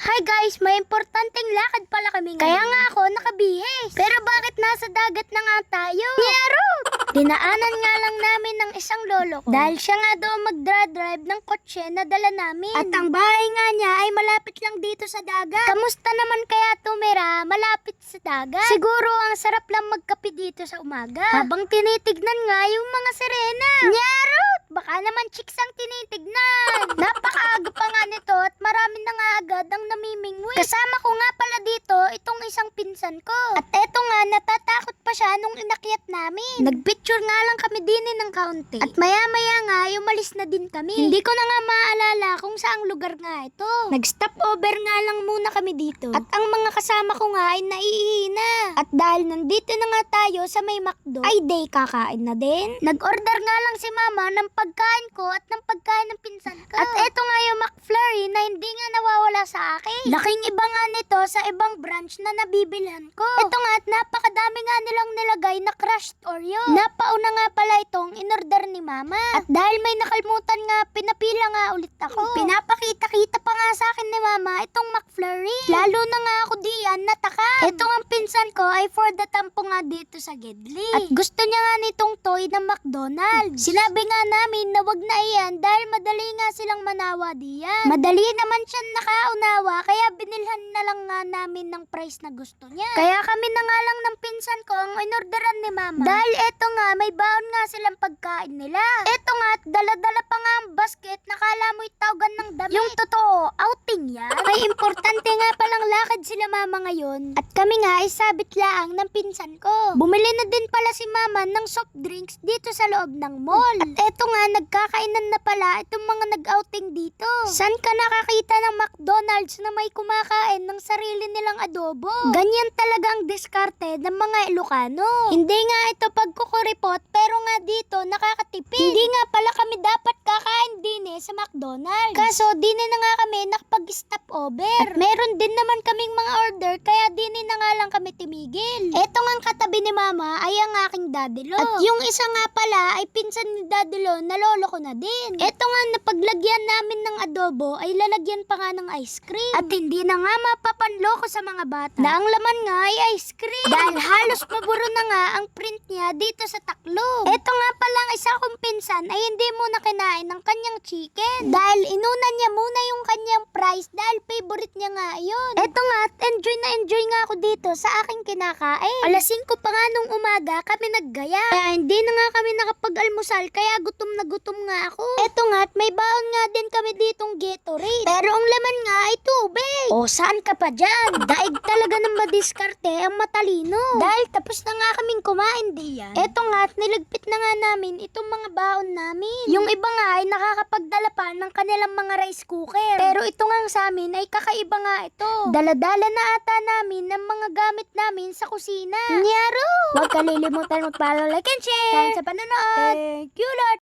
Hi guys, may importanteng lakad pala kami ngayon. Kaya nga ako nakabihis. Pero bakit nasa dagat na nga tayo? Nyaro! Dinaanan nga lang namin ng isang lolo ko. Dahil siya nga daw magdra-drive ng kotse na dala namin. At ang bahay nga niya ay malapit lang dito sa dagat. Kamusta naman kaya tumira malapit sa dagat? Siguro ang sarap lang magkape dito sa umaga. Habang tinitignan nga yung mga sirena. Nyaro! Baka naman chicks ang tinitignan. Napakaaga pa nga nito at marami na nga agad ang namimingwit. Kasama ko nga pala dito itong isang pinsan ko. At eto nga, natatakot pa siya nung inakyat namin. Nagpicture nga lang kami din ng kaunti. At maya-maya nga, umalis na din kami. Hindi ko na nga maalala kung saang lugar nga ito. Nag-stop over nga lang muna kami dito. At ang mga kasama ko nga ay naiihina. At dahil nandito na nga tayo sa may McDo, ay day kakain na din. Nag-order nga lang si mama ng pagkain ko at ng pagkain ng pinsan ko. At eto nga yung McFlurry na hindi nga nawawala sa akin. Laking iba nga nito sa ibang branch na nabibilhan ko. Eto nga at napakadami nga nilang nilagay na crushed Oreo. Napauna nga pala itong inorder ni mama. At dahil may nakalimutan nga, pinapila nga ulit ako. Pinapakita-kita pa nga sa akin ni mama itong McFlurry. Lalo na nga ako diyan natakam. Ito ang pinsan ko ay for the tampo nga dito sa Gedli. At gusto niya nga nitong toy ng McDonald's. Sinabi nga namin na wag na iyan dahil madali nga silang manawa diyan. Madali naman siya nakaunawa kaya binilhan na lang nga namin ng price na gusto niya. Kaya kami na nga lang ng pinsan ko ang inorderan ni mama. Dahil eto nga may baon nga silang pagkain nila. Eto nga at dala-dala pa nga ang basket nakala mo itawagan ng damit. Yung totoo, outing yan. May importante nga palang lakad sila mama ngayon. At kami nga ay sabit laang ng pinsan ko. Bumili na din pala si mama ng soft drinks dito sa loob ng mall. At eto nga nagkakainan na pala itong mga nag-outing dito. San ka nakakita ng McDonald's na may kumakain ng sarili nilang adobo? Ganyan talaga ang diskarte ng mga Ilocano. Hindi nga ito pagkukuripot pero nga dito nakakatipid. Hindi nga pala kami dapat kakain din sa McDonald's. Kaso din na nga kami nakapag-stop over. At meron din naman kaming mga order kaya din na nga lang kami timigil. Eto nga ang katabi ni mama ay ang aking dadilo. At yung isa nga pala ay pinsan ni dadilo na lolo ko na din. Eto nga napaglagyan namin ng adobo ay lalagyan pa nga ng ice cream. At hindi na nga mapapanloko sa mga bata na ang laman nga ay ice cream. Dahil halos maburo na nga ang print niya dito sa taklob. Eto nga pala ang isa kong pinsan ay hindi muna kinain ng kanyang chicken. Dahil inuna niya muna yung kanyang fries dahil favorite niya nga yun. Eto nga at enjoy na enjoy nga ako dito sa aking kinakain. Alas 5 pa nga nung umaga kami naggaya. Kaya hindi na nga kami nakapag-almusal kaya gutom na gutom nga ako. Eto nga at may baon nga din kami ditong Gatorade. Pero ang laman nga ay tubig. O saan ka pa dyan? Daig talaga ng madiskarte ang matalino. Dahil tapos na nga kaming kumain diyan. Eto nga at nilagpit na nga namin itong mga baon namin. Yung iba nga ay nakakapagdala pa ng kanilang mga rice cooker. Pero ito nga sa amin ay kakaiba nga ito. Daladala na ata namin ng mga gamit namin sa kusina. Nyaro! Huwag kalilimutan mag-follow, like and share. Sa panonood. Thank you Lord.